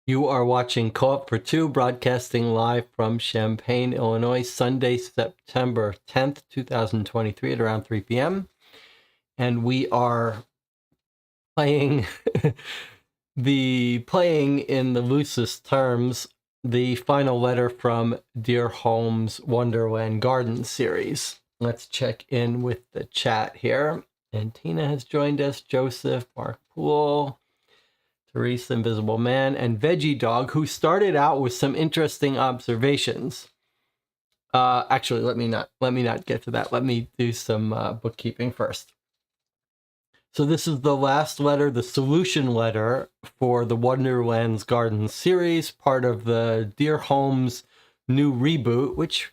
You are watching Co-op for Two, broadcasting live from Champaign, Illinois, Sunday, September 10th, 2023 at around 3 p.m. And we are playing playing in the loosest terms, the final letter from Dear Holmes' Wonderland Garden series. Let's check in with the chat here. And Tina has joined us, Joseph, Mark Poole, Therese, Invisible Man, and Veggie Dog, who started out with some interesting observations. Actually, let me not get to that. Let me do some bookkeeping first. So this is the last letter, the solution letter for the Wonderland's Garden series, part of the Dear Holmes new reboot, which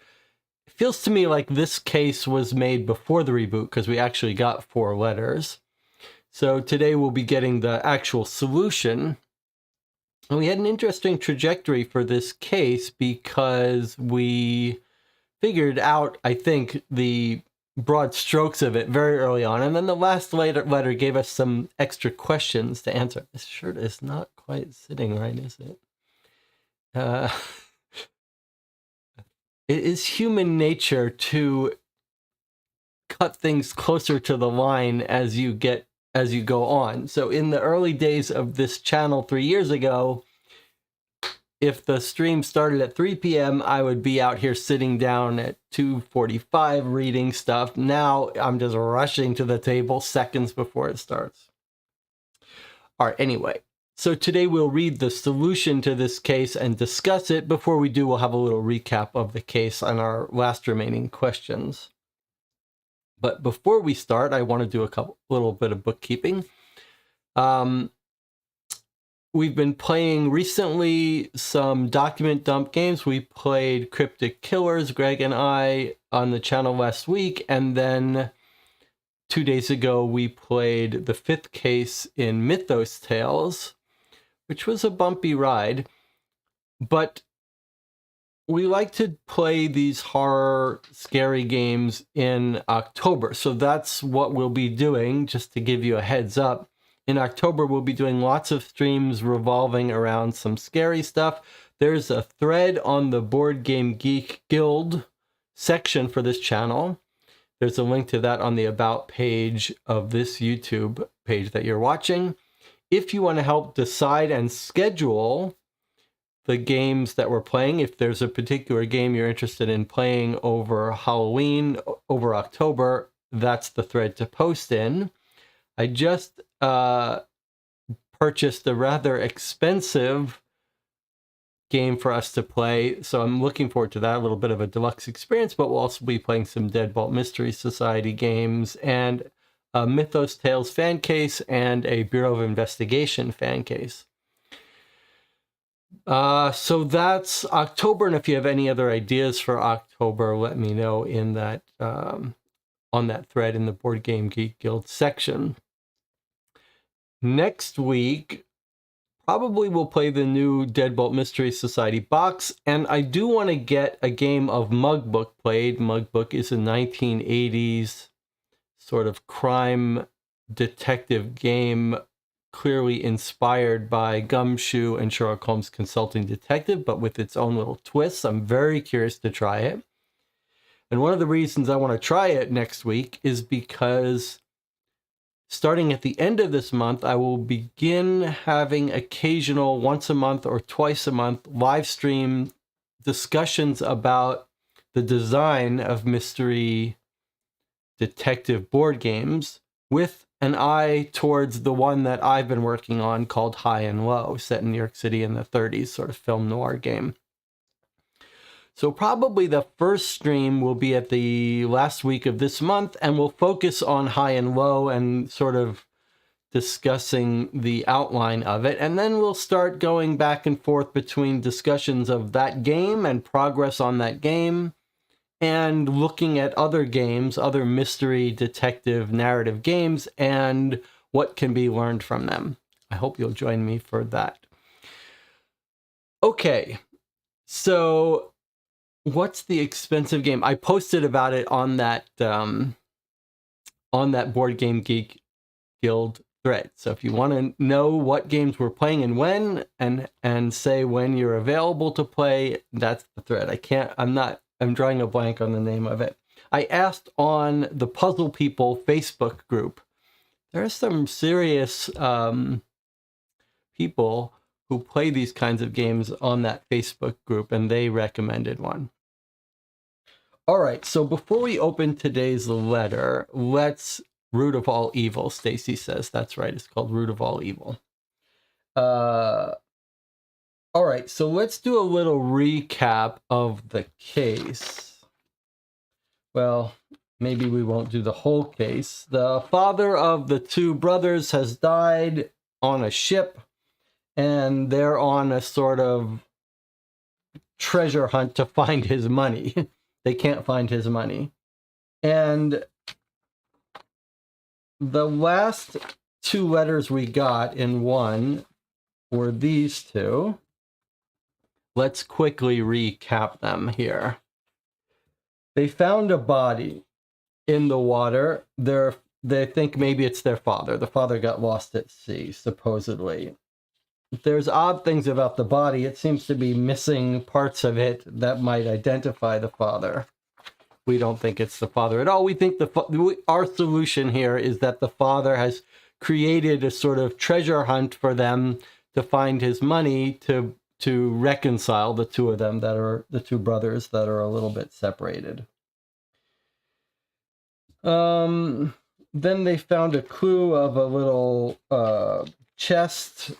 feels to me like this case was made before the reboot because we actually got 4 letters. So today we'll be getting the actual solution. And we had an interesting trajectory for this case because we figured out, I think, the broad strokes of it very early on. And then the last letter gave us some extra questions to answer. This shirt is not quite sitting right, is it? It is human nature to cut things closer to the line as you go on. So in the early days of this channel 3 years ago, if the stream started at 3 p.m., I would be out here sitting down at 2:45 reading stuff. Now I'm just rushing to the table seconds before it starts. All right, anyway, so today we'll read the solution to this case and discuss it. Before we do, we'll have a little recap of the case and our last remaining questions. But before we start, I want to do a little bit of bookkeeping. We've been playing recently some document dump games. We played Cryptic Killers, Greg and I, on the channel last week. And then 2 days ago, we played the 5th case in Mythos Tales, which was a bumpy ride. But we like to play these horror, scary games in October. So that's what we'll be doing, just to give you a heads up. In October, we'll be doing lots of streams revolving around some scary stuff. There's a thread on the Board Game Geek Guild section for this channel. There's a link to that on the About page of this YouTube page that you're watching. If you want to help decide and schedule the games that we're playing, if there's a particular game you're interested in playing over Halloween, over October, that's the thread to post in. I just purchased a rather expensive game for us to play, so I'm looking forward to that. A little bit of a deluxe experience, but we'll also be playing some Deadbolt Mystery Society games and a Mythos Tales fan case and a Bureau of Investigation fan case. So that's October, and if you have any other ideas for October, let me know in that on that thread in the Board Game Geek Guild section. Next week, probably we'll play the new Deadbolt Mystery Society box, and I do want to get a game of Mug Book played. Mug Book is a 1980s sort of crime detective game, clearly inspired by Gumshoe and Sherlock Holmes Consulting Detective, but with its own little twists. I'm very curious to try it. And one of the reasons I want to try it next week is because starting at the end of this month, I will begin having occasional once a month or twice a month live stream discussions about the design of mystery detective board games, with an eye towards the one that I've been working on called High and Low, set in New York City in the 30s, sort of film noir game. So probably the first stream will be at the last week of this month, and we'll focus on High and Low and sort of discussing the outline of it. And then we'll start going back and forth between discussions of that game and progress on that game, and looking at other games, other mystery detective narrative games, and what can be learned from them. I hope you'll join me for that. Okay, so what's the expensive game? I posted about it on that Board Game Geek Guild thread. So if you want to know what games we're playing and when, and say when you're available to play, that's the thread. I'm drawing a blank on the name of it. I asked on the Puzzle People Facebook group. There's some serious people who play these kinds of games on that Facebook group, and they recommended one. All right, so before we open today's letter, let's Root of All Evil, Stacy says. That's right, it's called Root of All Evil. All right, so let's do a little recap of the case. Well, maybe we won't do the whole case. The father of the two brothers has died on a ship, and they're on a sort of treasure hunt to find his money. They can't find his money. And the last two letters we got in one were these two. Let's quickly recap them here. They found a body in the water. They think maybe it's their father. The father got lost at sea, supposedly. There's odd things about the body. It seems to be missing parts of it that might identify the father. We don't think it's the father at all. We think our solution here is that the father has created a sort of treasure hunt for them to find his money, to reconcile the two of them, that are the two brothers that are a little bit separated. Then they found a clue of a little chest.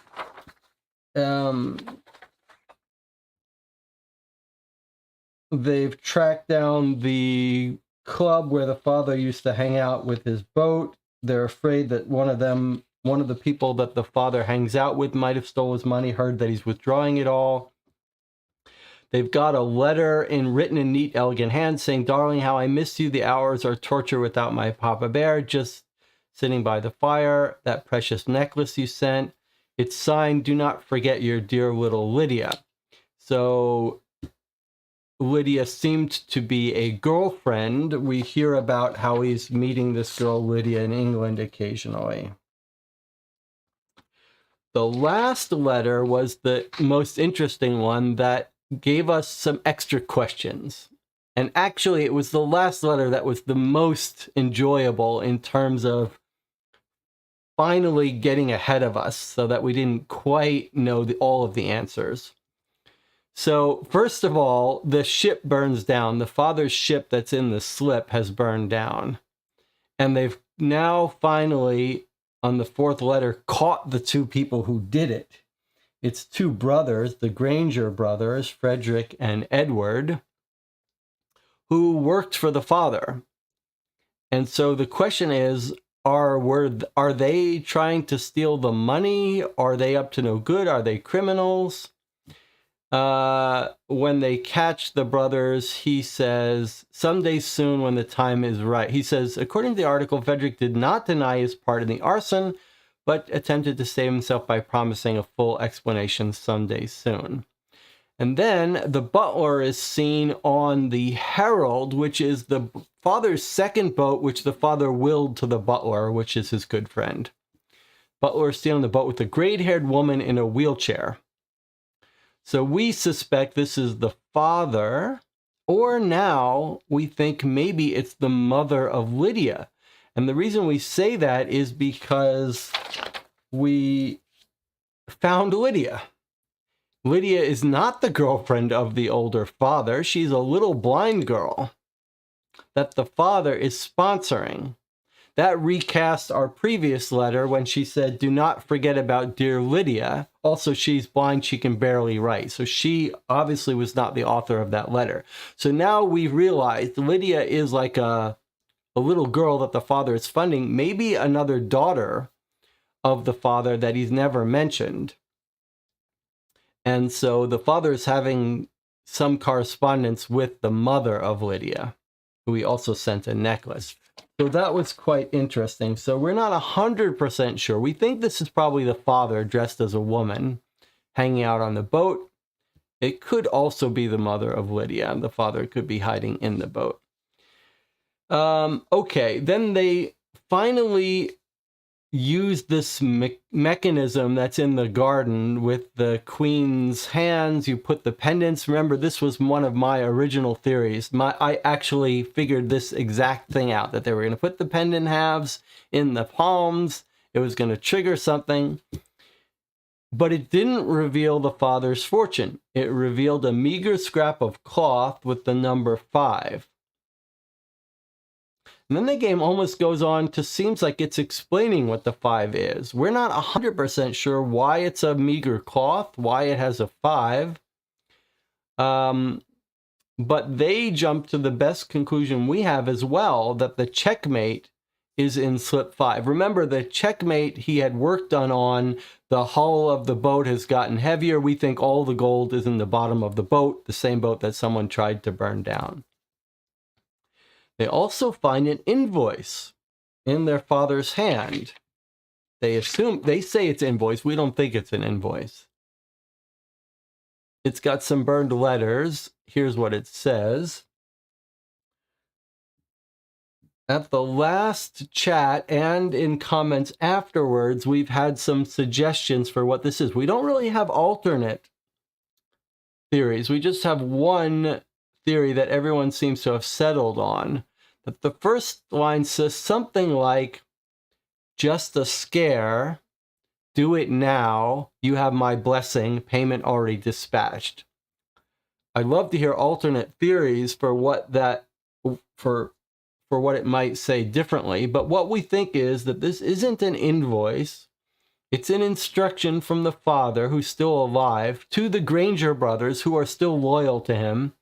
They've tracked down the club where the father used to hang out with his boat. They're afraid that one of the people that the father hangs out with might have stole his money, heard that he's withdrawing it all. They've got a letter written in neat, elegant hand saying, "Darling, how I miss you. The hours are torture without my Papa Bear. Just sitting by the fire. That precious necklace you sent. It's signed, do not forget your dear little Lydia." So Lydia seemed to be a girlfriend. We hear about how he's meeting this girl, Lydia, in England occasionally. The last letter was the most interesting one that gave us some extra questions. And actually, it was the last letter that was the most enjoyable in terms of finally getting ahead of us so that we didn't quite know all of the answers. So first of all, the ship burns down. The father's ship that's in the slip has burned down. And they've now finally, on the fourth letter, caught the two people who did it. It's two brothers, the Granger brothers, Frederick and Edward, who worked for the father. And so the question is, are they trying to steal the money? Are they up to no good? Are they criminals? When they catch the brothers, he says, "Someday soon when the time is right." He says, according to the article, Frederick did not deny his part in the arson, but attempted to save himself by promising a full explanation someday soon. And then the butler is seen on the Herald, which is the father's second boat, which the father willed to the butler, which is his good friend. Butler is seen on the boat with a gray-haired woman in a wheelchair. So we suspect this is the father, or now we think maybe it's the mother of Lydia. And the reason we say that is because we found Lydia. Lydia is not the girlfriend of the older father. She's a little blind girl that the father is sponsoring. That recasts our previous letter when she said, "Do not forget about dear Lydia." Also, she's blind, she can barely write. So she obviously was not the author of that letter. So now we've realized Lydia is like a little girl that the father is funding, maybe another daughter of the father that he's never mentioned. And so the father is having some correspondence with the mother of Lydia, who he also sent a necklace. So that was quite interesting. So we're not 100% sure. We think this is probably the father dressed as a woman hanging out on the boat. It could also be the mother of Lydia, and the father could be hiding in the boat. Okay, then they finally used this mechanism that's in the garden with the queen's hands. You put the pendants. Remember, this was one of my original theories. I actually figured this exact thing out, that they were going to put the pendant halves in the palms. It was going to trigger something. But it didn't reveal the father's fortune. It revealed a meager scrap of cloth with the number 5. And then the game almost goes on to seems like it's explaining what the 5 is. We're not 100% sure why it's a meager cloth, why it has a 5. But they jump to the best conclusion we have as well, that the checkmate is in slip 5. Remember, the checkmate he had worked on the hull of the boat has gotten heavier. We think all the gold is in the bottom of the boat, the same boat that someone tried to burn down. They also find an invoice in their father's hand. They say it's invoice. We don't think it's an invoice. It's got some burned letters. Here's what it says. At the last chat and in comments afterwards, we've had some suggestions for what this is. We don't really have alternate theories. We just have one theory that everyone seems to have settled on. But the first line says something like, just a scare, do it now, you have my blessing, payment already dispatched. I'd love to hear alternate theories for what what it might say differently, but what we think is that this isn't an invoice. It's an instruction from the father, who's still alive, to the Granger brothers, who are still loyal to him,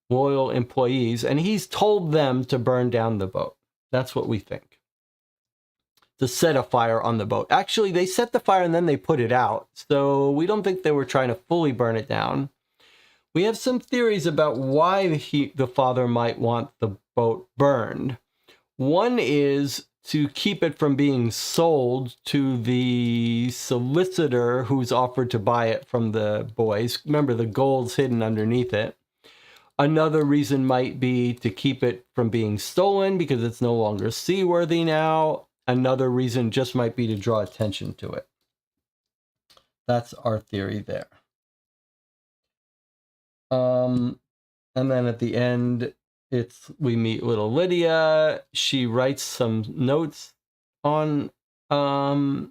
loyal employees, and he's told them to burn down the boat. That's what we think. To set a fire on the boat. Actually, they set the fire and then they put it out, so we don't think they were trying to fully burn it down. We have some theories about why the father might want the boat burned. One is to keep it from being sold to the solicitor who's offered to buy it from the boys. Remember, the gold's hidden underneath it. Another reason might be to keep it from being stolen because it's no longer seaworthy now. Another reason just might be to draw attention to it. That's our theory there. And then at the end, we meet little Lydia. She writes some notes on her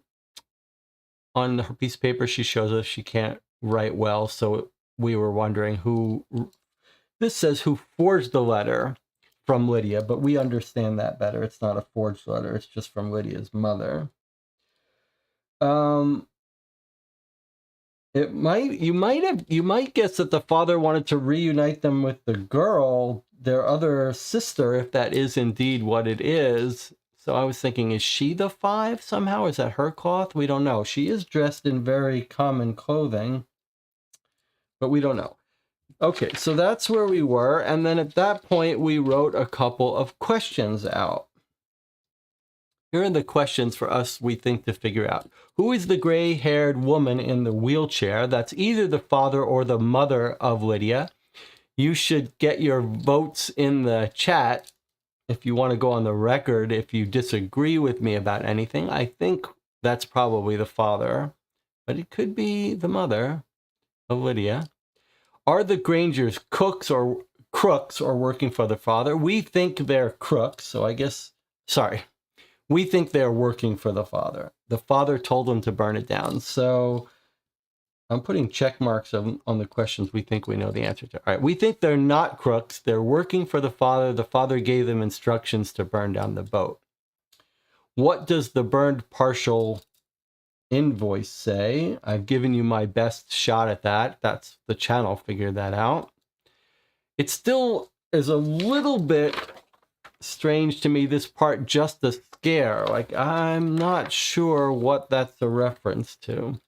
piece of paper. She shows us she can't write well, so we were wondering who. This says who forged the letter from Lydia, but we understand that better. It's not a forged letter. It's just from Lydia's mother. You might guess that the father wanted to reunite them with the girl, their other sister, if that is indeed what it is. So I was thinking, is she the 5 somehow? Is that her cloth? We don't know. She is dressed in very common clothing, but we don't know. Okay, so that's where we were. And then at that point, we wrote a couple of questions out. Here are the questions for us, we think, to figure out. Who is the gray-haired woman in the wheelchair? That's either the father or the mother of Lydia. You should get your votes in the chat if you want to go on the record if you disagree with me about anything. I think that's probably the father, but it could be the mother of Lydia. Are the Grangers crooks or working for the father? We think they're crooks, so I guess, sorry. We think they're working for the father. The father told them to burn it down. So I'm putting check marks on the questions we think we know the answer to. All right, we think they're not crooks. They're working for the father. The father gave them instructions to burn down the boat. What does the burned partial invoice say? I've given you my best shot at that. That's the channel figured that out. It still is a little bit strange to me, this part, just a scare. Like, I'm not sure what that's a reference to.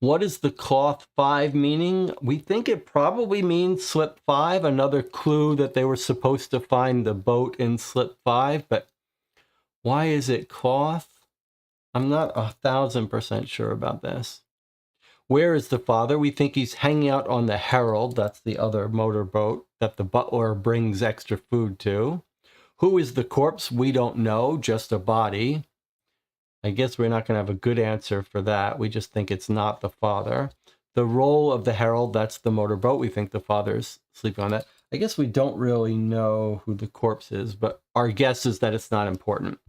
What is the cloth 5 meaning? We think it probably means slip 5, another clue that they were supposed to find the boat in slip 5, but why is it cloth? I'm not 1,000% sure about this. Where is the father? We think he's hanging out on the Herald. That's the other motorboat that the butler brings extra food to. Who is the corpse? We don't know, just a body. I guess we're not going to have a good answer for that. We just think it's not the father. The role of the herald, that's the motorboat. We think the father's sleeping on that. I guess we don't really know who the corpse is, but our guess is that it's not important.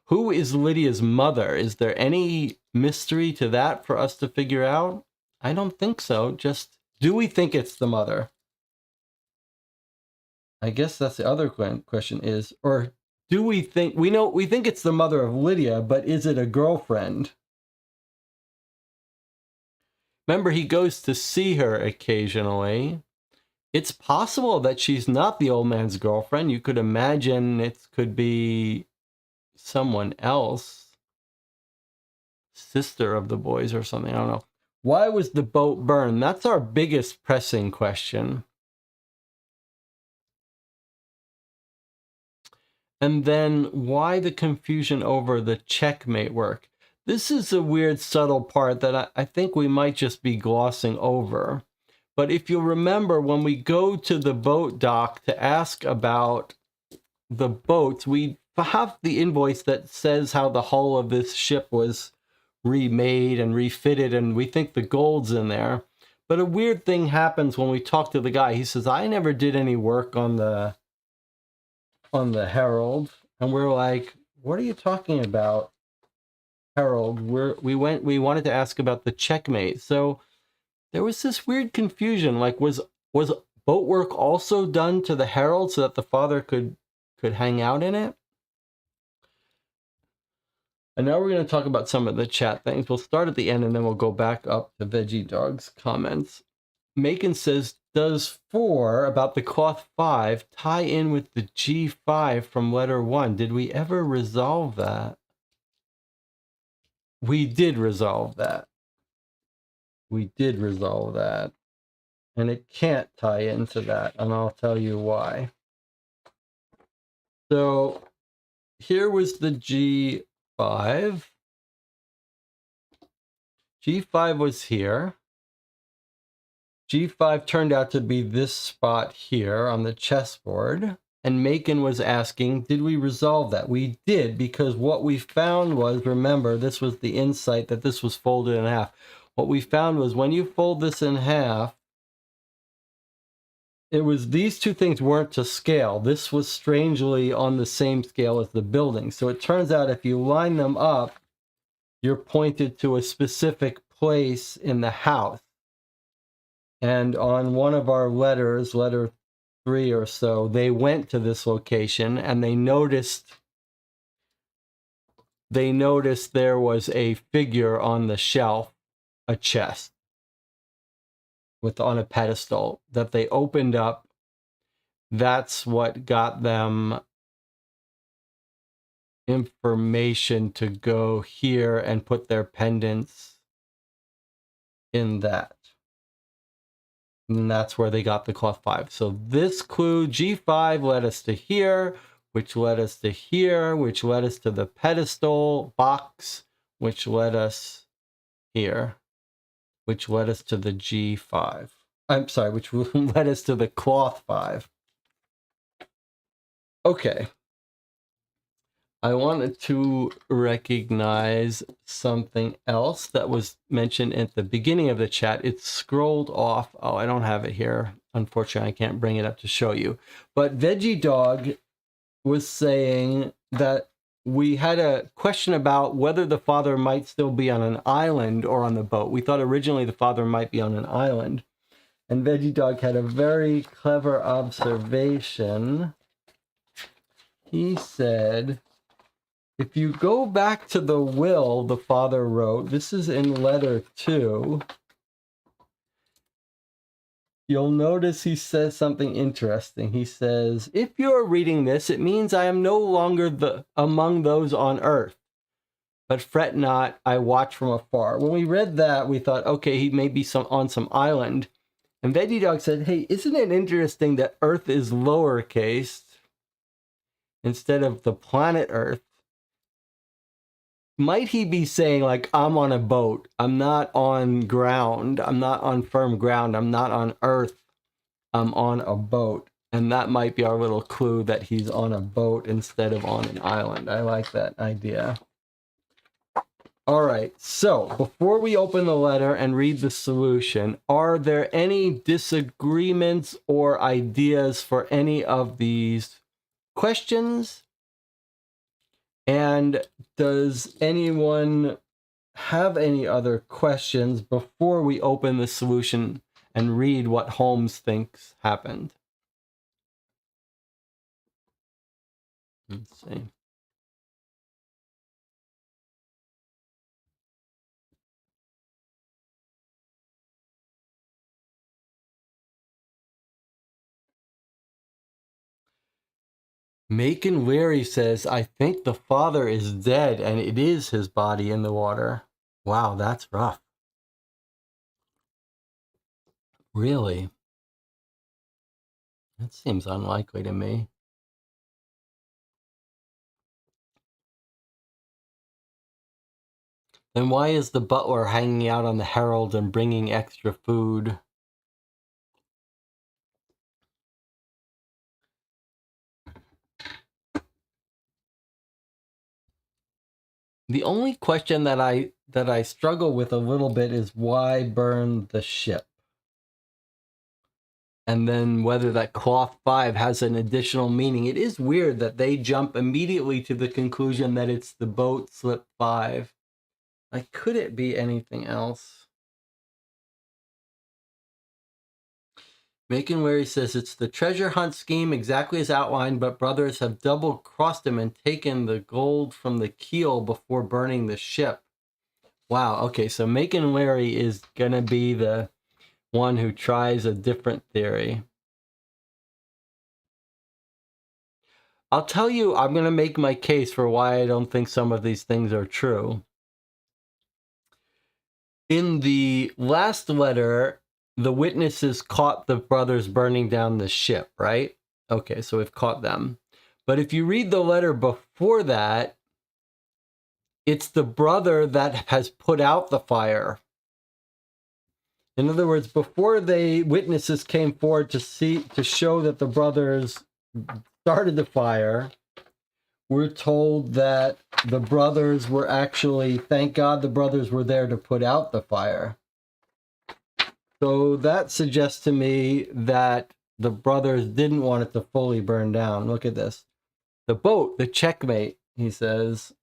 Who is Lydia's mother? Is there any mystery to that for us to figure out? I don't think so. Just, do we think it's the mother? I guess that's the other question is, or do we think, we think it's the mother of Lydia, but is it a girlfriend? Remember, he goes to see her occasionally. It's possible that she's not the old man's girlfriend. You could imagine it could be someone else, sister of the boys or something. I don't know. Why was the boat burned? That's our biggest pressing question. And then why the confusion over the checkmate work? This is a weird, subtle part that I think we might just be glossing over. But if you remember, when we go to the boat dock to ask about the boats, we have the invoice that says how the hull of this ship was remade and refitted, and we think the gold's in there. But a weird thing happens when we talk to the guy. He says, I never did any work on the Herald. And we're like, what are you talking about, Herald? We wanted to ask about the checkmate. So there was this weird confusion. Like, was boat work also done to the Herald so that the father could hang out in it? And now we're going to talk about some of the chat things. We'll start at the end and then we'll go back up to Veggie Dog's comments. Macon says, does 4 about the cloth 5 tie in with the G5 from letter 1? Did we ever resolve that? We did resolve that. We did resolve that. And it can't tie into that, and I'll tell you why. So here was the G5. G5 was here. G5 turned out to be this spot here on the chessboard. And Macon was asking, did we resolve that? We did, because what we found was, remember, this was the insight that this was folded in half. What we found was when you fold this in half, it was these two things weren't to scale. This was strangely on the same scale as the building. So it turns out if you line them up, you're pointed to a specific place in the house. And on one of our letters, letter 3 or so, they went to this location and they noticed there was a figure on the shelf, a chest on a pedestal that they opened up. That's what got them information to go here and put their pendants in that. And that's where they got the cloth 5. So this clue, G5, led us to here, which led us to here, which led us to the pedestal box, which led us here, which led us to the G5. I'm sorry, which led us to the cloth 5. Okay. I wanted to recognize something else that was mentioned at the beginning of the chat. It's scrolled off. Oh, I don't have it here. Unfortunately, I can't bring it up to show you. But Veggie Dog was saying that we had a question about whether the father might still be on an island or on the boat. We thought originally the father might be on an island. And Veggie Dog had a very clever observation. He said, if you go back to the will the father wrote, this is in letter 2, you'll notice he says something interesting. He says, if you're reading this, it means I am no longer among those on earth. But fret not, I watch from afar. When we read that, we thought, okay, he may be on some island. And Veggie Dog said, hey, isn't it interesting that Earth is lowercase instead of the planet Earth? Might he be saying, like, I'm on a boat, I'm not on ground, I'm not on firm ground, I'm not on Earth, I'm on a boat. And that might be our little clue that he's on a boat instead of on an island. I like that idea. All right, so before we open the letter and read the solution, are there any disagreements or ideas for any of these questions? And does anyone have any other questions before we open the solution and read what Holmes thinks happened? Let's see. Macon Leary says, I think the father is dead and it is his body in the water. Wow, that's rough. Really? That seems unlikely to me. Then why is the butler hanging out on the Herald and bringing extra food? The only question that I struggle with a little bit is why burn the ship? And then whether that cloth 5 has an additional meaning. It is weird that they jump immediately to the conclusion that it's the boat slip 5. Like, could it be anything else? Macon Wary says it's the treasure hunt scheme exactly as outlined, but brothers have double-crossed him and taken the gold from the keel before burning the ship. Wow, okay, so Macon Wary is going to be the one who tries a different theory. I'll tell you, I'm going to make my case for why I don't think some of these things are true. In the last letter, the witnesses caught the brothers burning down the ship, right? Okay, so we've caught them. But if you read the letter before that, it's the brother that has put out the fire. In other words, before the witnesses came forward to show that the brothers started the fire, we're told that the brothers were actually, thank God the brothers were there to put out the fire. So that suggests to me that the brothers didn't want it to fully burn down. Look at this. The boat, the checkmate, he says,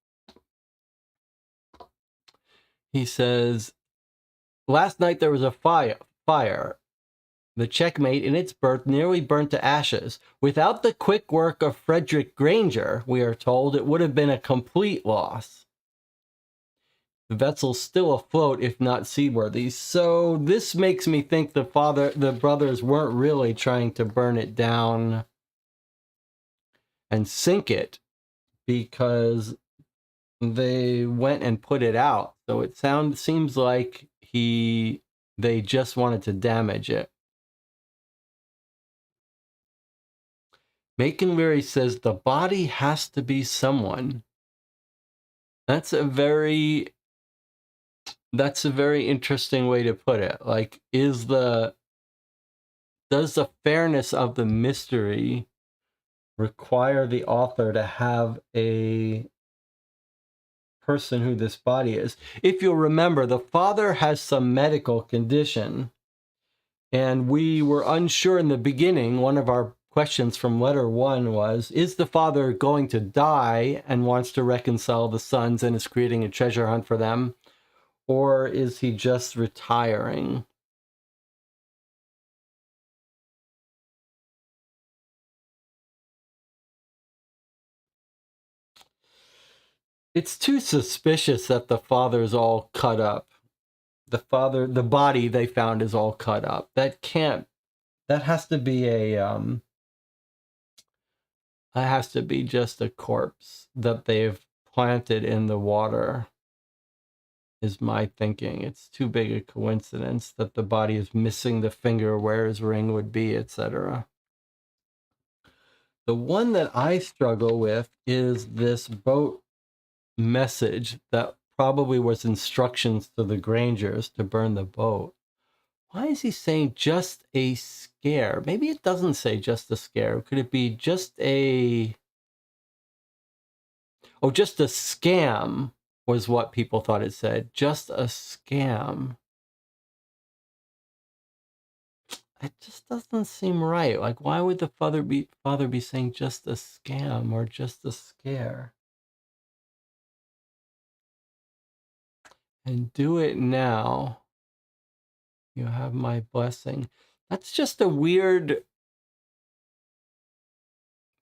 last night there was a fire. The checkmate in its birth nearly burnt to ashes. Without the quick work of Frederick Granger, we are told, it would have been a complete loss. The vessel's still afloat, if not seaworthy. So this makes me think the brothers weren't really trying to burn it down and sink it, because they went and put it out. So it seems like they just wanted to damage it. Macon Leary says the body has to be someone. That's a very interesting way to put it. Like, does the fairness of the mystery require the author to have a person who this body is? If you'll remember, the father has some medical condition, and we were unsure in the beginning. One of our questions from letter 1 was, is the father going to die and wants to reconcile the sons and is creating a treasure hunt for them? Or is he just retiring? It's too suspicious that the father's all cut up. The body they found is all cut up. That has to be just a corpse that they've planted in the water, is my thinking. It's too big a coincidence that the body is missing the finger where his ring would be, etc. The one that I struggle with is this boat message that probably was instructions to the Grangers to burn the boat. Why is he saying just a scare? Maybe it doesn't say just a scare. Could it be just a scam? was what people thought it said. Just a scam. It just doesn't seem right. Like, why would the father be saying just a scam or just a scare? And do it now. You have my blessing. That's just a weird...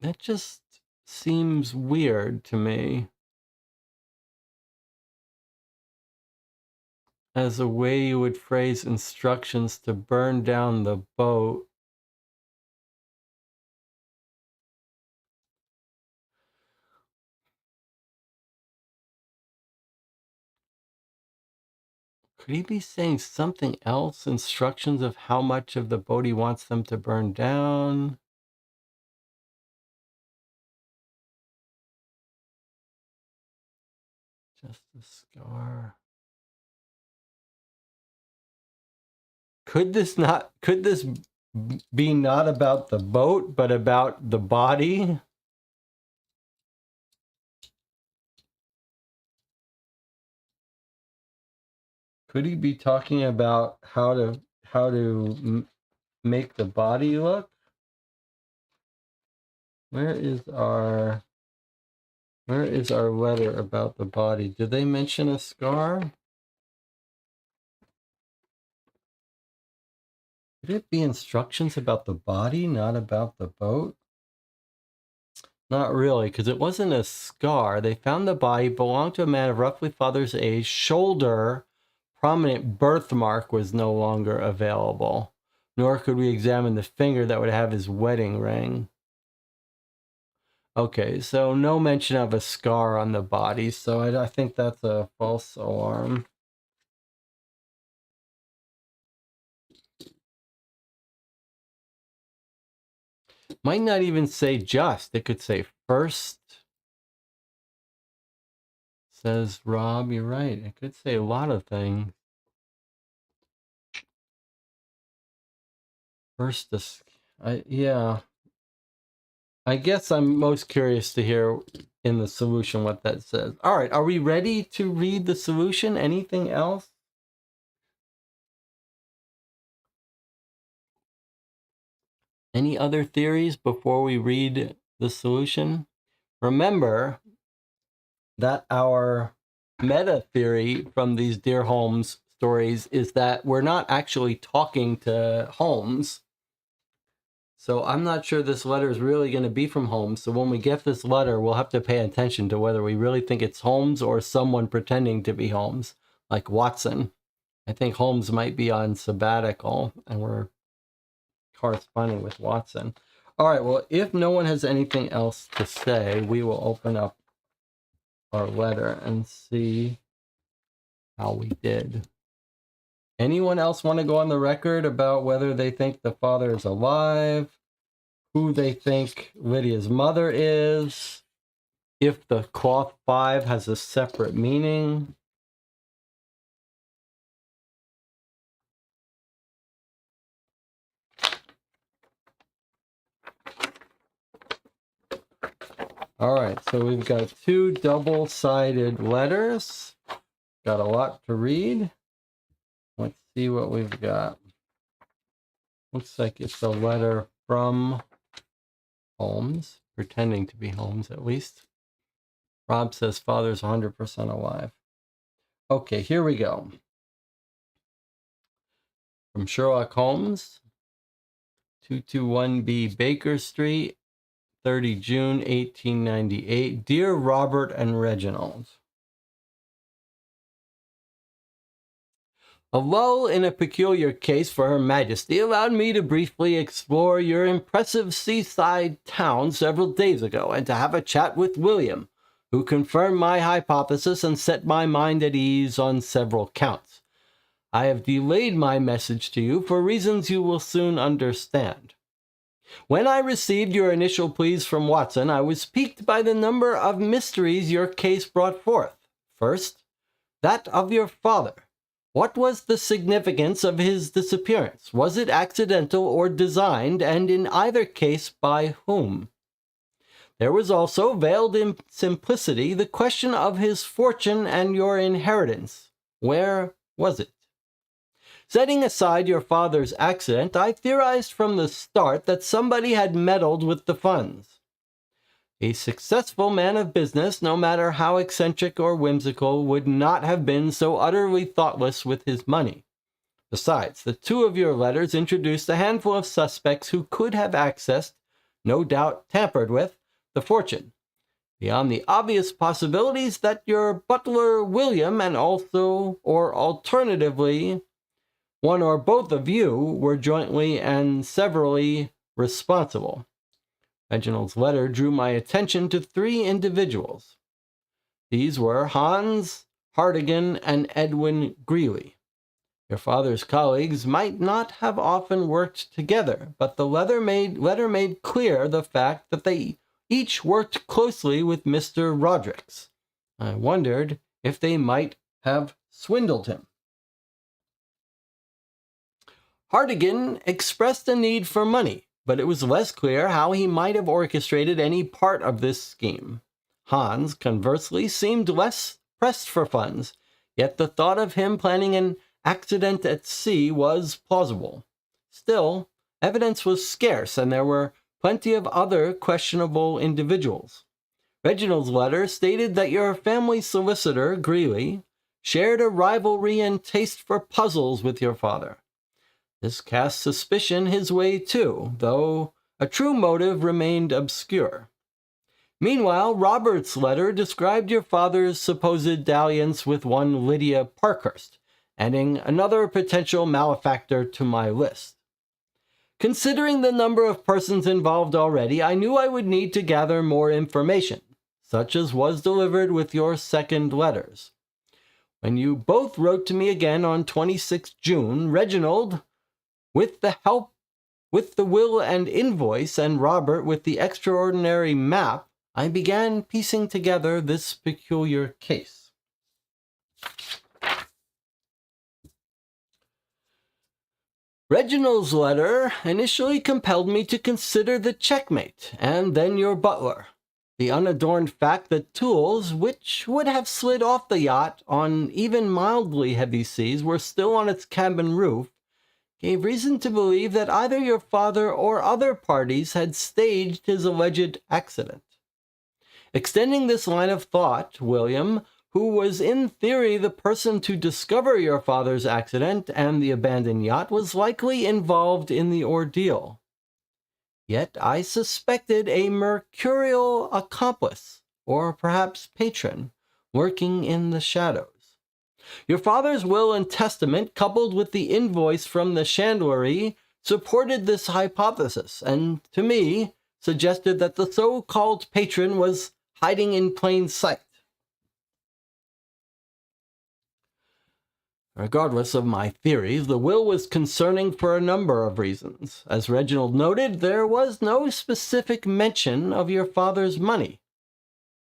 That just seems weird to me. As a way you would phrase instructions to burn down the boat. Could he be saying something else? Instructions of how much of the boat he wants them to burn down? Just a scar. Could this be not about the boat, but about the body? Could he be talking about how to make the body look? Where is our letter about the body? Did they mention a scar? Could it be instructions about the body, not about the boat? Not really, because it wasn't a scar. They found the body belonged to a man of roughly father's age. Shoulder, prominent birthmark was no longer available. Nor could we examine the finger that would have his wedding ring. Okay, so no mention of a scar on the body, so I think that's a false alarm. Might not even say just. It could say first. Says Rob, you're right. It could say a lot of things. First, yeah. I guess I'm most curious to hear in the solution what that says. All right, are we ready to read the solution? Anything else? Any other theories before we read the solution? Remember that our meta theory from these Dear Holmes stories is that we're not actually talking to Holmes. So I'm not sure this letter is really going to be from Holmes. So when we get this letter, we'll have to pay attention to whether we really think it's Holmes or someone pretending to be Holmes, like Watson. I think Holmes might be on sabbatical and we're corresponding with Watson. All right, well, if no one has anything else to say, we will open up our letter and see how we did. Anyone else want to go on the record about whether they think the father is alive, who they think Lydia's mother is, if the cloth 5 has a separate meaning? All right, so we've got 2 double-sided letters. Got a lot to read. Let's see what we've got. Looks like it's a letter from Holmes, pretending to be Holmes at least. Rob says father's 100% alive. Okay, here we go. From Sherlock Holmes, 221B Baker Street, 30 June 1898. Dear Robert and Reginald, a lull in a peculiar case for Her Majesty allowed me to briefly explore your impressive seaside town several days ago and to have a chat with William, who confirmed my hypothesis and set my mind at ease on several counts. I have delayed my message to you for reasons you will soon understand. When I received your initial pleas from Watson, I was piqued by the number of mysteries your case brought forth. First, that of your father. What was the significance of his disappearance? Was it accidental or designed, and in either case, by whom? There was also, veiled in simplicity, the question of his fortune and your inheritance. Where was it? Setting aside your father's accident, I theorized from the start that somebody had meddled with the funds. A successful man of business, no matter how eccentric or whimsical, would not have been so utterly thoughtless with his money. Besides, the two of your letters introduced a handful of suspects who could have accessed, no doubt tampered with, the fortune, beyond the obvious possibilities that your butler William and also, or alternatively, one or both of you were jointly and severally responsible. Reginald's letter drew my attention to 3 individuals. These were Hans Hartigan and Edwin Greeley. Your father's colleagues might not have often worked together, but the letter made clear the fact that they each worked closely with Mr. Rodricks. I wondered if they might have swindled him. Hartigan expressed a need for money, but it was less clear how he might have orchestrated any part of this scheme. Hans, conversely, seemed less pressed for funds, yet the thought of him planning an accident at sea was plausible. Still, evidence was scarce, and there were plenty of other questionable individuals. Reginald's letter stated that your family solicitor, Greeley, shared a rivalry and taste for puzzles with your father. This cast suspicion his way too, though a true motive remained obscure. Meanwhile, Robert's letter described your father's supposed dalliance with one Lydia Parkhurst, adding another potential malefactor to my list. Considering the number of persons involved already, I knew I would need to gather more information, such as was delivered with your second letters. When you both wrote to me again on 26 June, Reginald, with the will and invoice, and Robert with the extraordinary map, I began piecing together this peculiar case. Reginald's letter initially compelled me to consider the checkmate, and then your butler. The unadorned fact that tools, which would have slid off the yacht on even mildly heavy seas, were still on its cabin roof, gave reason to believe that either your father or other parties had staged his alleged accident. Extending this line of thought, William, who was in theory the person to discover your father's accident and the abandoned yacht, was likely involved in the ordeal. Yet I suspected a mercurial accomplice, or perhaps patron, lurking in the shadows. Your father's will and testament, coupled with the invoice from the chandlery, supported this hypothesis, and to me suggested that the so-called patron was hiding in plain sight. Regardless of my theories, the will was concerning for a number of reasons. As Reginald noted, there was no specific mention of your father's money.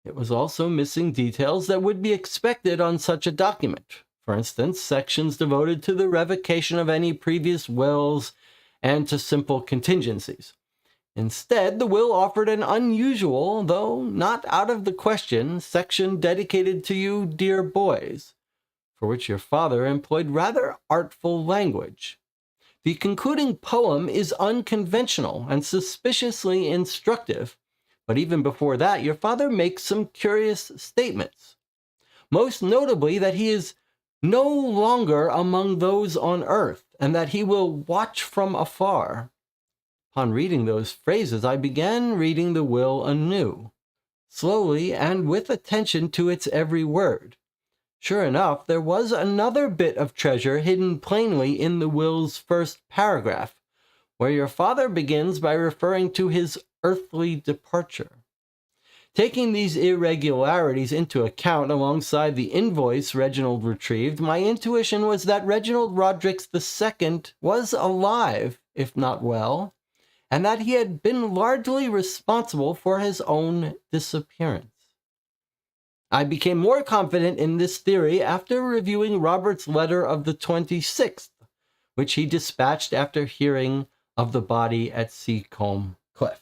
It was also missing details that would be expected on such a document. For instance, sections devoted to the revocation of any previous wills and to simple contingencies. Instead, the will offered an unusual, though not out of the question, section dedicated to you dear boys, for which your father employed rather artful language. The concluding poem is unconventional and suspiciously instructive, but even before that, your father makes some curious statements. Most notably that he is no longer among those on earth, and that he will watch from afar. Upon reading those phrases, I began reading the will anew, slowly and with attention to its every word. Sure enough, there was another bit of treasure hidden plainly in the will's first paragraph, where your father begins by referring to his earthly departure. Taking these irregularities into account alongside the invoice Reginald retrieved, my intuition was that Reginald Rodricks II was alive, if not well, and that he had been largely responsible for his own disappearance. I became more confident in this theory after reviewing Robert's letter of the 26th, which he dispatched after hearing of the body at Seacombe Cliff.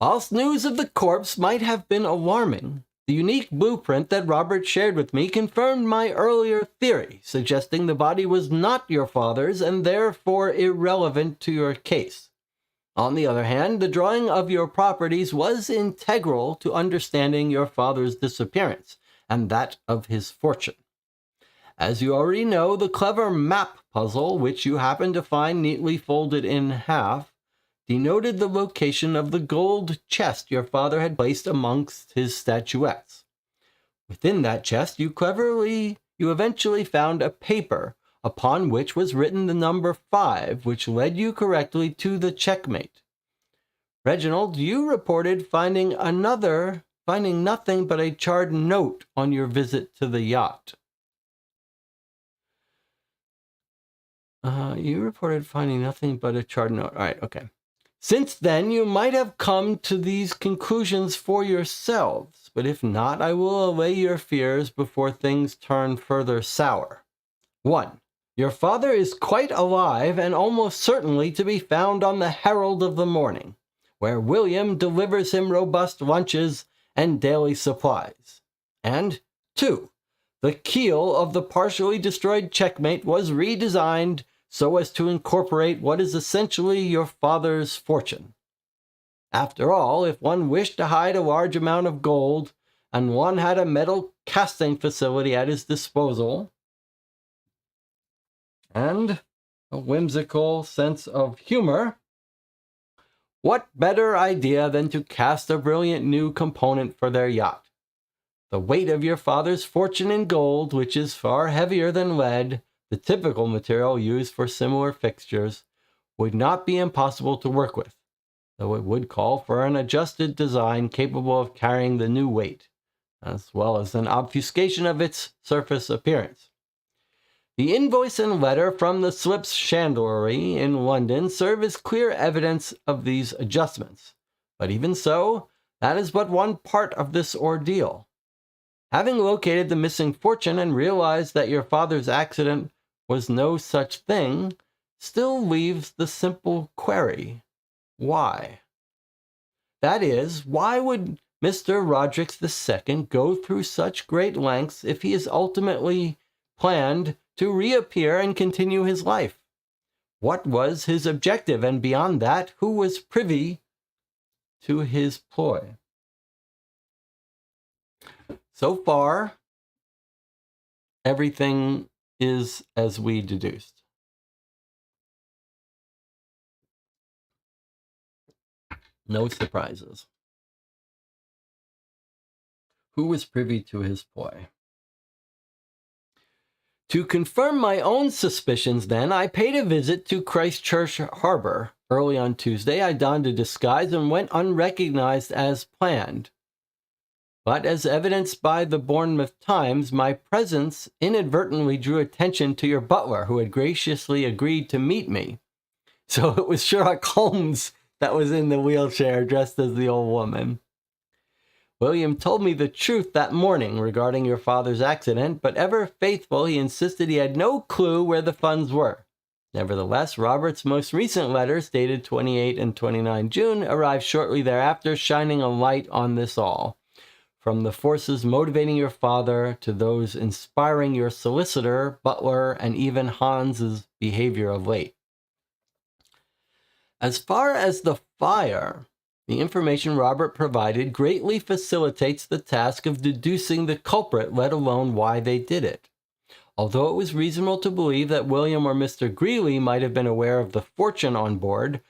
Whilst news of the corpse might have been alarming, the unique blueprint that Robert shared with me confirmed my earlier theory, suggesting the body was not your father's and therefore irrelevant to your case. On the other hand, the drawing of your properties was integral to understanding your father's disappearance and that of his fortune. As you already know, the clever map puzzle, which you happened to find neatly folded in half, denoted the location of the gold chest your father had placed amongst his statuettes. Within that chest, you eventually found a paper upon which was written the number 5, which led you correctly to the checkmate. Reginald, you reported finding nothing but a charred note on your visit to the yacht. You reported finding nothing but a charred note. All right, okay. Since then, you might have come to these conclusions for yourselves, but if not, I will allay your fears before things turn further sour. 1. Your father is quite alive and almost certainly to be found on the Herald of the Morning, where William delivers him robust lunches and daily supplies. And 2. The keel of the partially destroyed checkmate was redesigned so as to incorporate what is essentially your father's fortune. After all, if one wished to hide a large amount of gold, and one had a metal casting facility at his disposal, and a whimsical sense of humor, what better idea than to cast a brilliant new component for their yacht? The weight of your father's fortune in gold, which is far heavier than lead, the typical material used for similar fixtures, would not be impossible to work with, though it would call for an adjusted design capable of carrying the new weight, as well as an obfuscation of its surface appearance. The invoice and letter from the Slips Chandlery in London serve as clear evidence of these adjustments, but even so, that is but one part of this ordeal. Having located the missing fortune and realized that your father's accident was no such thing, still leaves the simple query, why? That is, why would Mr. Rodericks II go through such great lengths if he is ultimately planned to reappear and continue his life? What was his objective, and beyond that, who was privy to his ploy? So far, everything is as we deduced. No surprises. Who was privy to his ploy? To confirm my own suspicions, then, I paid a visit to Christchurch Harbor. Early on Tuesday, I donned a disguise and went unrecognized as planned. But as evidenced by the Bournemouth Times, my presence inadvertently drew attention to your butler, who had graciously agreed to meet me. So it was Sherlock Holmes that was in the wheelchair dressed as the old woman. William told me the truth that morning regarding your father's accident, but ever faithful, he insisted he had no clue where the funds were. Nevertheless, Robert's most recent letters, dated 28 and 29 June, arrived shortly thereafter, shining a light on this all. From the forces motivating your father to those inspiring your solicitor, butler, and even Hans's behavior of late. As far as the fire, the information Robert provided greatly facilitates the task of deducing the culprit, let alone why they did it. Although it was reasonable to believe that William or Mr. Greeley might have been aware of the fortune on board,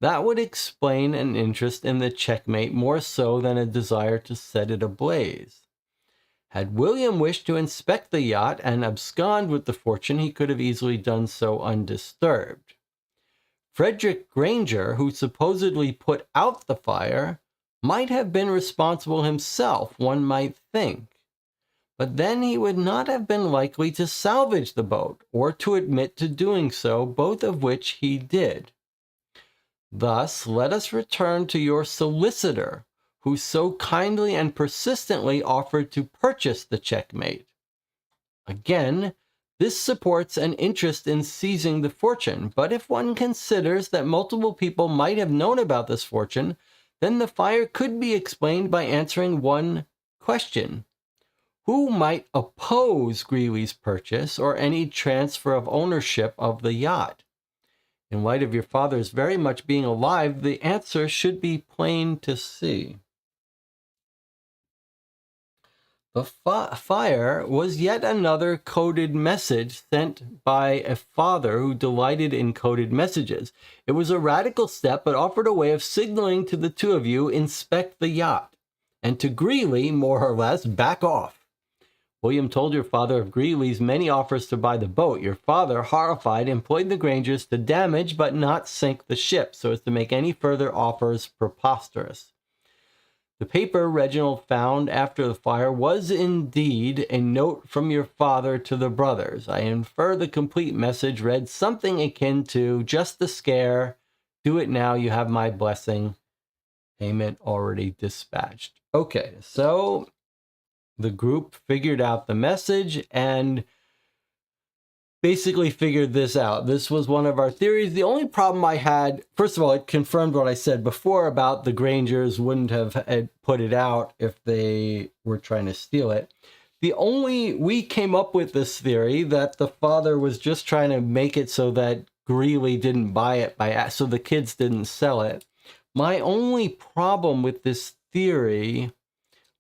that would explain an interest in the checkmate more so than a desire to set it ablaze. Had William wished to inspect the yacht and abscond with the fortune, he could have easily done so undisturbed. Frederick Granger, who supposedly put out the fire, might have been responsible himself, one might think. But then he would not have been likely to salvage the boat, or to admit to doing so, both of which he did. Thus, let us return to your solicitor, who so kindly and persistently offered to purchase the checkmate. Again, this supports an interest in seizing the fortune, but if one considers that multiple people might have known about this fortune, then the fire could be explained by answering one question. Who might oppose Greeley's purchase or any transfer of ownership of the yacht? In light of your father's very much being alive, the answer should be plain to see. The fire was yet another coded message sent by a father who delighted in coded messages. It was a radical step, but offered a way of signaling to the two of you, inspect the yacht, and to Greeley, more or less, back off. William told your father of Greeley's many offers to buy the boat. Your father, horrified, employed the Grangers to damage but not sink the ship, so as to make any further offers preposterous. The paper Reginald found after the fire was indeed a note from your father to the brothers. I infer the complete message read something akin to, just a scare, do it now, you have my blessing, payment already dispatched. Okay, so the group figured out the message and basically figured this out. This was one of our theories. The only problem I had, first of all, it confirmed what I said before about the Grangers wouldn't have put it out if they were trying to steal it. We came up with this theory that the father was just trying to make it so that Greeley didn't buy it so the kids didn't sell it. My only problem with this theory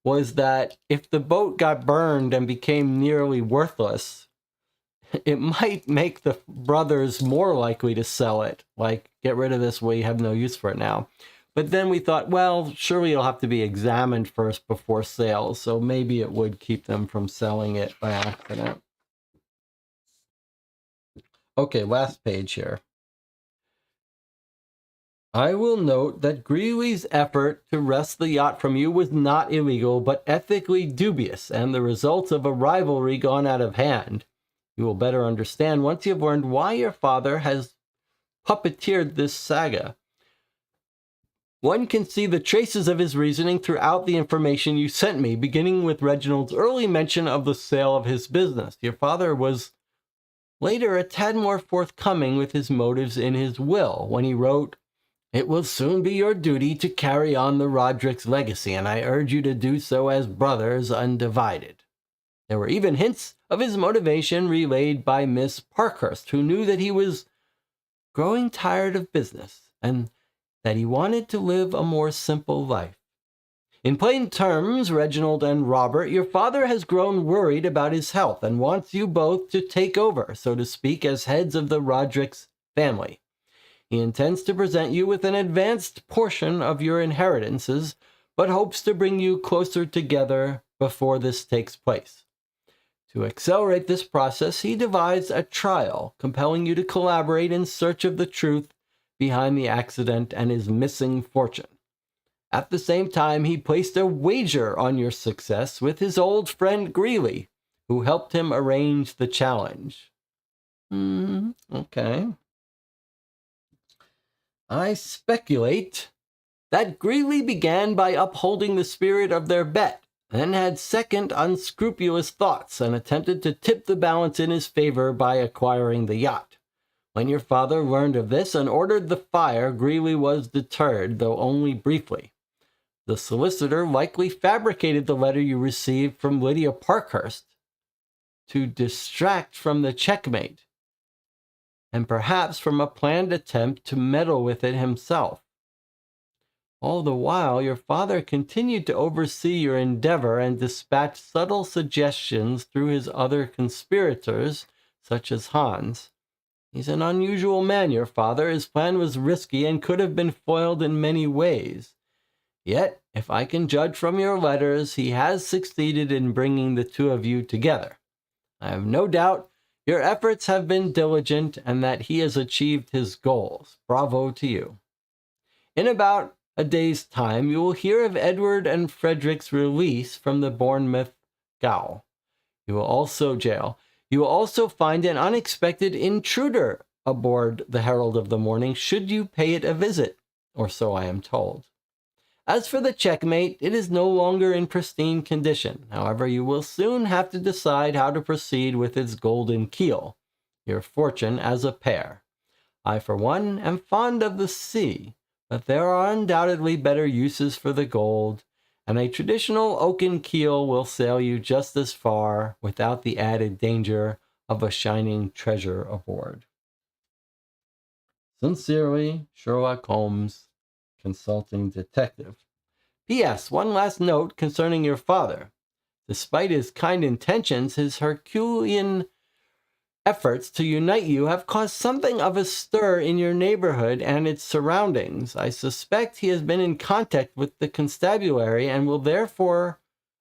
was that if the boat got burned and became nearly worthless, it might make the brothers more likely to sell it. Like, get rid of this, we have no use for it now. But then we thought, well, surely it'll have to be examined first before sale, so maybe it would keep them from selling it by accident. Okay, last page here. I will note that Greeley's effort to wrest the yacht from you was not illegal, but ethically dubious, and the result of a rivalry gone out of hand. You will better understand once you have learned why your father has puppeteered this saga. One can see the traces of his reasoning throughout the information you sent me, beginning with Reginald's early mention of the sale of his business. Your father was later a tad more forthcoming with his motives in his will, when he wrote, "It will soon be your duty to carry on the Roderick's legacy, and I urge you to do so as brothers undivided." There were even hints of his motivation relayed by Miss Parkhurst, who knew that he was growing tired of business and that he wanted to live a more simple life. In plain terms, Reginald and Robert, your father has grown worried about his health and wants you both to take over, so to speak, as heads of the Roderick's family. He intends to present you with an advanced portion of your inheritances, but hopes to bring you closer together before this takes place. To accelerate this process, he devised a trial, compelling you to collaborate in search of the truth behind the accident and his missing fortune. At the same time, he placed a wager on your success with his old friend Greeley, who helped him arrange the challenge. Okay. I speculate that Greeley began by upholding the spirit of their bet, then had second unscrupulous thoughts and attempted to tip the balance in his favor by acquiring the yacht. When your father learned of this and ordered the fire, Greeley was deterred, though only briefly. The solicitor likely fabricated the letter you received from Lydia Parkhurst to distract from the checkmate, and perhaps from a planned attempt to meddle with it himself. All the while, your father continued to oversee your endeavor and dispatch subtle suggestions through his other conspirators, such as Hans. He's an unusual man, your father. His plan was risky and could have been foiled in many ways. Yet, if I can judge from your letters, he has succeeded in bringing the two of you together. I have no doubt your efforts have been diligent and that he has achieved his goals. Bravo to you. In about a day's time, you will hear of Edward and Frederick's release from the Bournemouth gaol. You will also find an unexpected intruder aboard the Herald of the Morning, should you pay it a visit, or so I am told. As for the checkmate, it is no longer in pristine condition. However, you will soon have to decide how to proceed with its golden keel, your fortune as a pair. I, for one, am fond of the sea, But there are undoubtedly better uses for the gold, and a traditional oaken keel will sail you just as far without the added danger of a shining treasure aboard. Sincerely, Sherlock Holmes, Consulting Detective. P.S. One last note concerning your father. Despite his kind intentions, his Herculean efforts to unite you have caused something of a stir in your neighborhood and its surroundings. I suspect he has been in contact with the constabulary and will therefore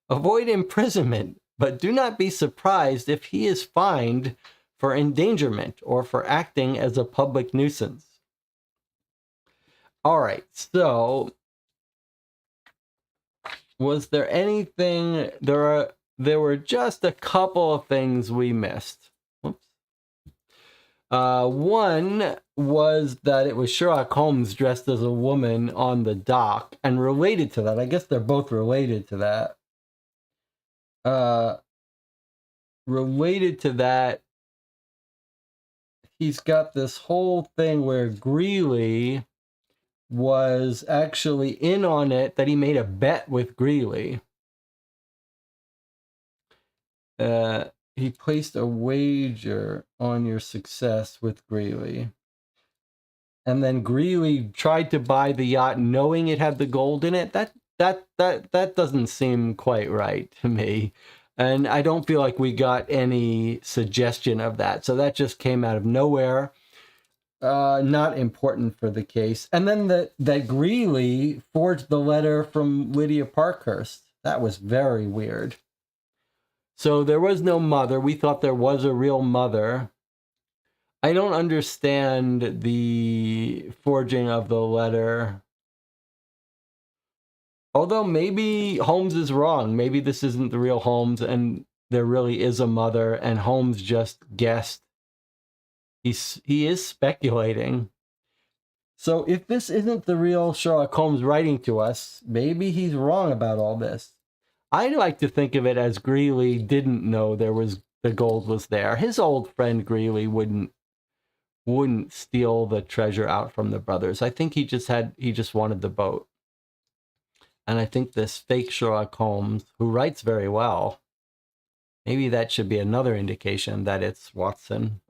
avoid imprisonment, but do not be surprised if he is fined for endangerment or for acting as a public nuisance. All right, so was there anything, there were just a couple of things we missed. Whoops. One was that it was Sherlock Holmes dressed as a woman on the dock, and related to that, I guess they're both related to that. Related to that, he's got this whole thing where Greeley was actually in on it, that he made a bet with Greeley. He placed a wager on your success with Greeley. And then Greeley tried to buy the yacht knowing it had the gold in it. That doesn't seem quite right to me. And I don't feel like we got any suggestion of that. So that just came out of nowhere. Not important for the case. And then that Greeley forged the letter from Lydia Parkhurst. That was very weird. So there was no mother. We thought there was a real mother. I don't understand the forging of the letter. Although maybe Holmes is wrong. Maybe this isn't the real Holmes and there really is a mother and Holmes just guessed. He is speculating. So if this isn't the real Sherlock Holmes writing to us, maybe he's wrong about all this. I like to think of it as Greeley didn't know the gold was there. His old friend Greeley wouldn't steal the treasure out from the brothers. I think he just wanted the boat. And I think this fake Sherlock Holmes, who writes very well, maybe that should be another indication that it's Watson.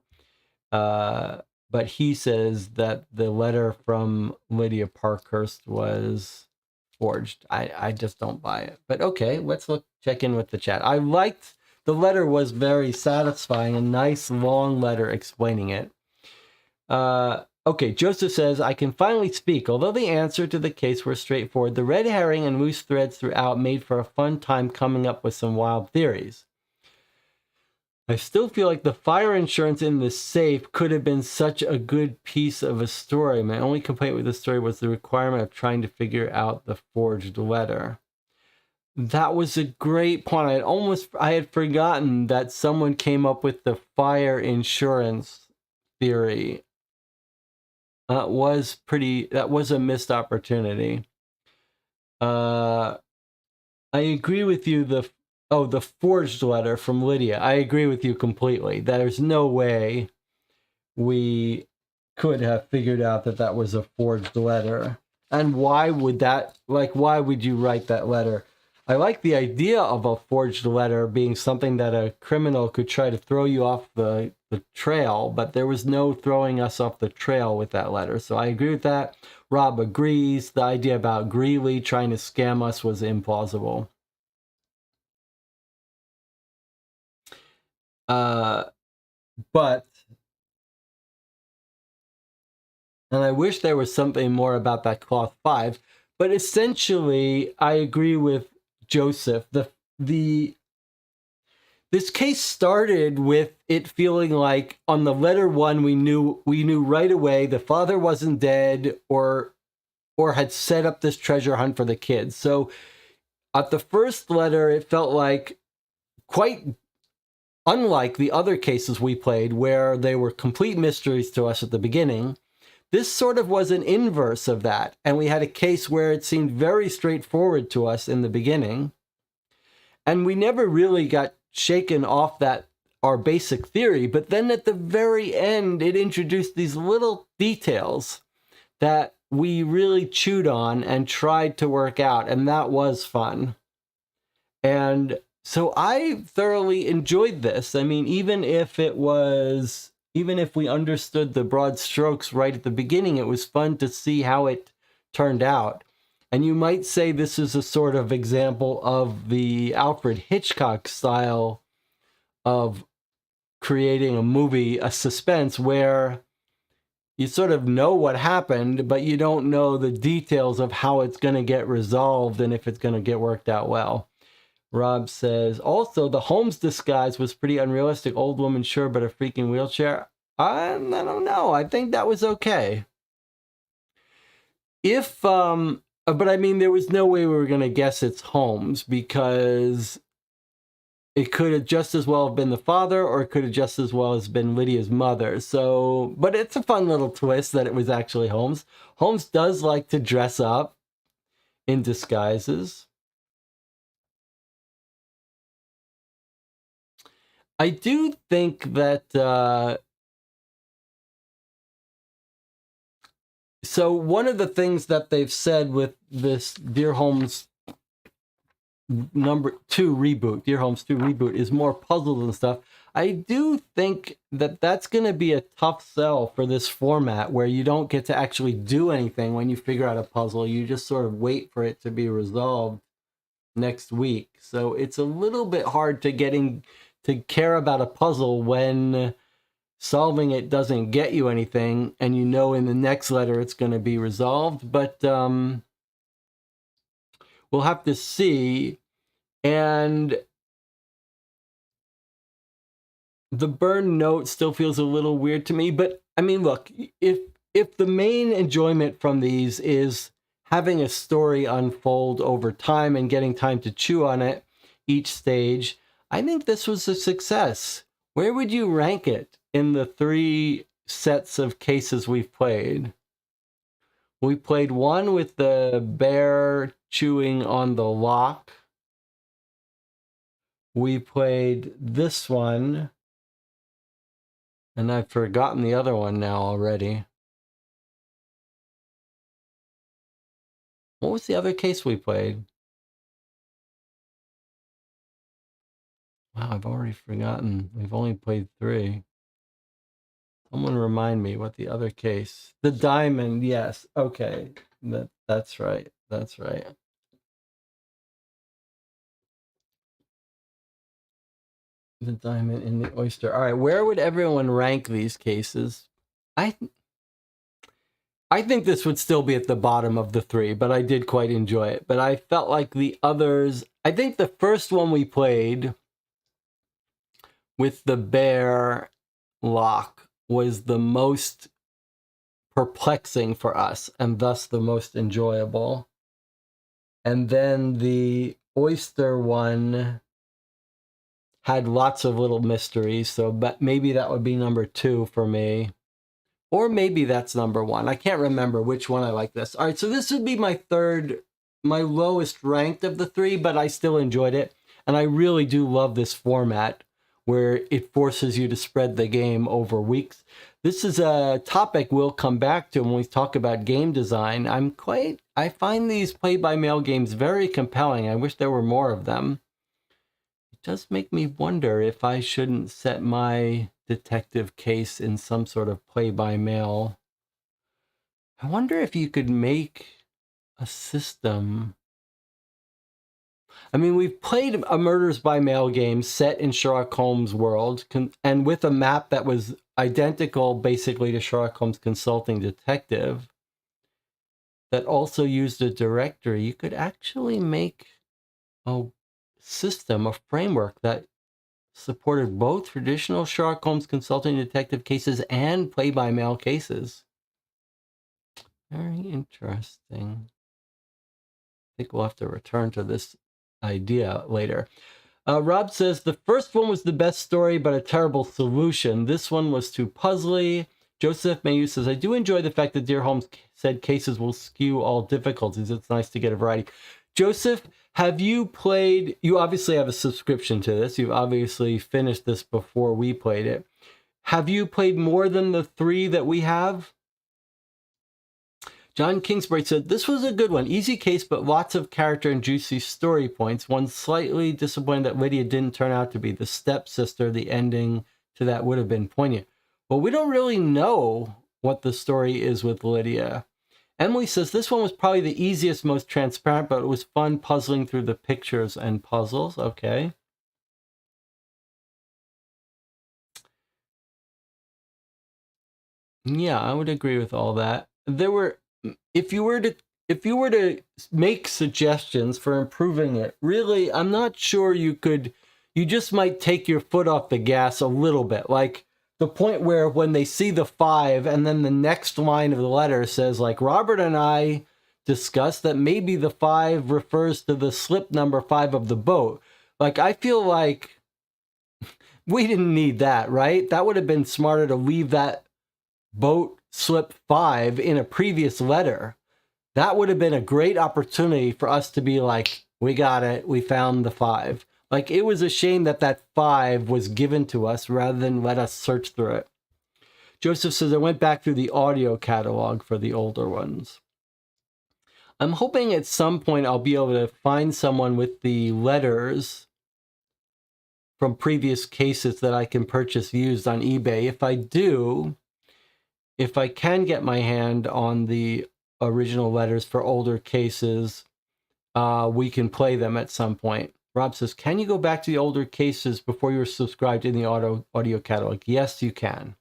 But he says that the letter from Lydia Parkhurst was forged. I just don't buy it. But okay, let's check in with the chat. I liked the letter, was very satisfying, a nice long letter explaining it. Okay, Joseph says, I can finally speak. Although the answer to the case were straightforward, the red herring and loose threads throughout made for a fun time coming up with some wild theories. I still feel like the fire insurance in the safe could have been such a good piece of a story. My only complaint with the story was the requirement of trying to figure out the forged letter. That was a great point. I had forgotten that someone came up with the fire insurance theory. That was a missed opportunity. I agree with you. The forged letter from Lydia. I agree with you completely. There's no way we could have figured out that was a forged letter. And why would you write that letter? I like the idea of a forged letter being something that a criminal could try to throw you off the trail, but there was no throwing us off the trail with that letter. So I agree with that. Rob agrees. The idea about Greeley trying to scam us was implausible. But, and I wish there was something more about that cloth 5, but essentially I agree with Joseph. This case started with it feeling like on the letter 1, we knew right away the father wasn't dead or had set up this treasure hunt for the kids. So at the first letter, it felt like quite unlike the other cases we played where they were complete mysteries to us at the beginning. This sort of was an inverse of that. And we had a case where it seemed very straightforward to us in the beginning. And we never really got shaken off our basic theory. But then at the very end, it introduced these little details that we really chewed on and tried to work out, and that was fun. And so I thoroughly enjoyed this. I mean, even if we understood the broad strokes right at the beginning, it was fun to see how it turned out. And you might say this is a sort of example of the Alfred Hitchcock style of creating a movie, a suspense, where you sort of know what happened, but you don't know the details of how it's going to get resolved and if it's going to get worked out well. Rob says, also, the Holmes disguise was pretty unrealistic. Old woman, sure, but a freaking wheelchair. I don't know. I think that was okay. But I mean, there was no way we were going to guess it's Holmes, because it could have just as well have been the father, or it could have just as well as been Lydia's mother. So, but it's a fun little twist that it was actually Holmes. Holmes does like to dress up in disguises. I do think that, so one of the things that they've said with this Dear Holmes number 2 reboot, Dear Holmes 2 reboot, is more puzzles and stuff. I do think that that's going to be a tough sell for this format, where you don't get to actually do anything when you figure out a puzzle. You just sort of wait for it to be resolved next week. So it's a little bit hard to care about a puzzle when solving it doesn't get you anything, and you know in the next letter it's going to be resolved. But we'll have to see. And the burn note still feels a little weird to me. But I mean, look, if the main enjoyment from these is having a story unfold over time and getting time to chew on it each stage, I think this was a success. Where would you rank it in the 3 sets of cases we've played? We played one with the bear chewing on the lock. We played this one, and I've forgotten the other one now already. What was the other case we played? Wow, I've already forgotten. We've only played 3. Someone remind me what the other case. The diamond, yes. Okay. That's right. That's right. The diamond in the oyster. All right, where would everyone rank these cases? I think this would still be at the bottom of the 3, but I did quite enjoy it. But I felt like the others, I think the first one we played with the bear lock was the most perplexing for us, and thus the most enjoyable. And then the oyster one had lots of little mysteries, so but maybe that would be number 2 for me. Or maybe that's number 1. I can't remember which one I like this. All right, so this would be my lowest ranked of the 3, but I still enjoyed it. And I really do love this format where it forces you to spread the game over weeks. This is a topic we'll come back to when we talk about game design. I find these play-by-mail games very compelling. I wish there were more of them. It does make me wonder if I shouldn't set my detective case in some sort of play-by-mail. I wonder if you could make a system. I mean, we've played a murders by mail game set in Sherlock Holmes' world, and with a map that was identical basically to Sherlock Holmes' Consulting Detective, that also used a directory. You could actually make a system, a framework that supported both traditional Sherlock Holmes Consulting Detective cases and play-by-mail cases. Very interesting. I think we'll have to return to this idea later. Rob says, the first one was the best story, but a terrible solution. This one was too puzzly. Joseph Mayu says, I do enjoy the fact that Dear Holmes said cases will skew all difficulties. It's nice to get a variety. Joseph, have you played, you obviously have a subscription to this. You've obviously finished this before we played it. Have you played more than the 3 that we have? John Kingsbury said, this was a good one. Easy case, but lots of character and juicy story points. One slightly disappointed that Lydia didn't turn out to be the stepsister. The ending to that would have been poignant. Well, we don't really know what the story is with Lydia. Emily says, this one was probably the easiest, most transparent, but it was fun puzzling through the pictures and puzzles. Okay. Yeah, I would agree with all that. There were, if you were to make suggestions for improving it, really, I'm not sure you just might take your foot off the gas a little bit. Like the point where when they see the 5 and then the next line of the letter says like, Robert and I discussed that maybe the 5 refers to the slip number 5 of the boat. Like, I feel like we didn't need that, right? That would have been smarter to leave that boat slip 5 in a previous letter. That would have been a great opportunity for us to be like, we got it, we found the 5. Like, it was a shame that that 5 was given to us rather than let us search through it. Joseph says, I went back through the audio catalog for the older ones. I'm hoping at some point I'll be able to find someone with the letters from previous cases that I can purchase used on eBay. If I do, if I can get my hand on the original letters for older cases, we can play them at some point. Rob says, can you go back to the older cases before you were subscribed in the audio catalog? Yes, you can.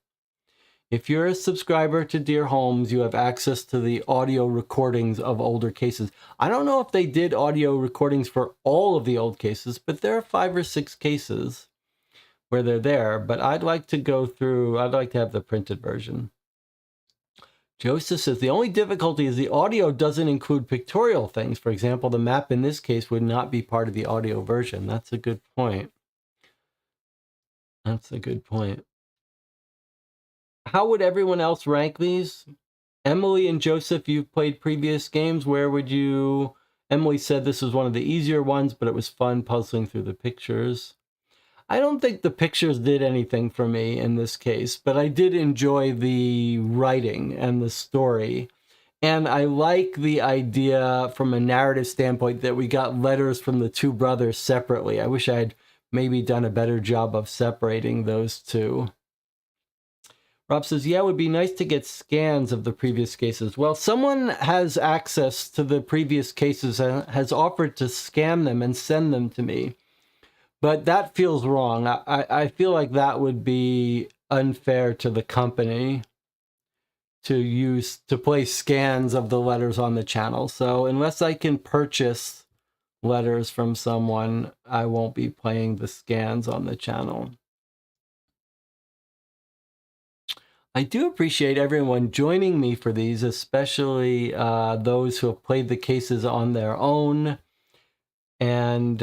If you're a subscriber to Dear Holmes, you have access to the audio recordings of older cases. I don't know if they did audio recordings for all of the old cases, but there are 5 or 6 cases where they're there. But I'd like to go through, I'd like to have the printed version. Joseph says, the only difficulty is the audio doesn't include pictorial things. For example, the map in this case would not be part of the audio version. That's a good point. That's a good point. How would everyone else rank these? Emily and Joseph, you've played previous games. Where would you... Emily said this was one of the easier ones, but it was fun puzzling through the pictures. I don't think the pictures did anything for me in this case, but I did enjoy the writing and the story. And I like the idea from a narrative standpoint that we got letters from the 2 brothers separately. I wish I had maybe done a better job of separating those 2. Rob says, yeah, it would be nice to get scans of the previous cases. Well, someone has access to the previous cases and has offered to scan them and send them to me. But that feels wrong. I feel like that would be unfair to the company to place scans of the letters on the channel. So unless I can purchase letters from someone, I won't be playing the scans on the channel. I do appreciate everyone joining me for these, especially those who have played the cases on their own and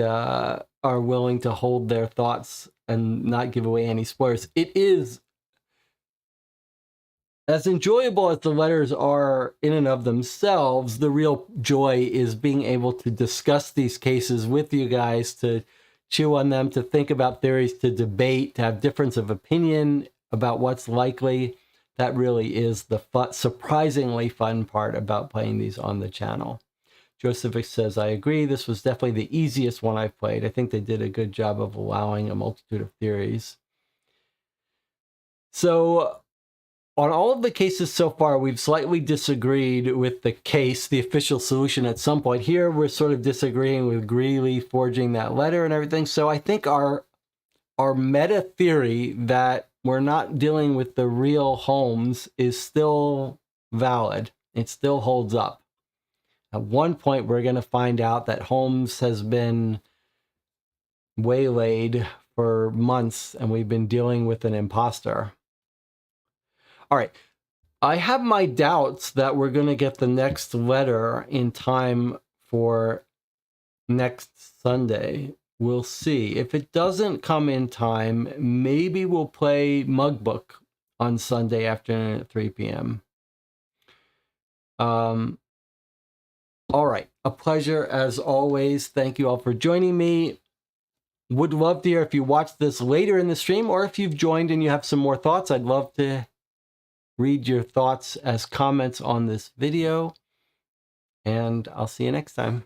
are willing to hold their thoughts and not give away any spoilers. It is as enjoyable as the letters are in and of themselves. The real joy is being able to discuss these cases with you guys, to chew on them, to think about theories, to debate, to have difference of opinion about what's likely. That really is the surprisingly fun part about playing these on the channel. Joseph says, I agree. This was definitely the easiest one I've played. I think they did a good job of allowing a multitude of theories. So on all of the cases so far, we've slightly disagreed with the case, the official solution at some point. Here, we're sort of disagreeing with Greeley forging that letter and everything. So I think our meta theory that we're not dealing with the real Holmes is still valid. It still holds up. At one point, we're going to find out that Holmes has been waylaid for months, and we've been dealing with an imposter. All right. I have my doubts that we're going to get the next letter in time for next Sunday. We'll see. If it doesn't come in time, maybe we'll play Mugbook on Sunday afternoon at 3 p.m. All right. A pleasure as always. Thank you all for joining me. Would love to hear if you watched this later in the stream or if you've joined and you have some more thoughts. I'd love to read your thoughts as comments on this video. and I'll see you next time.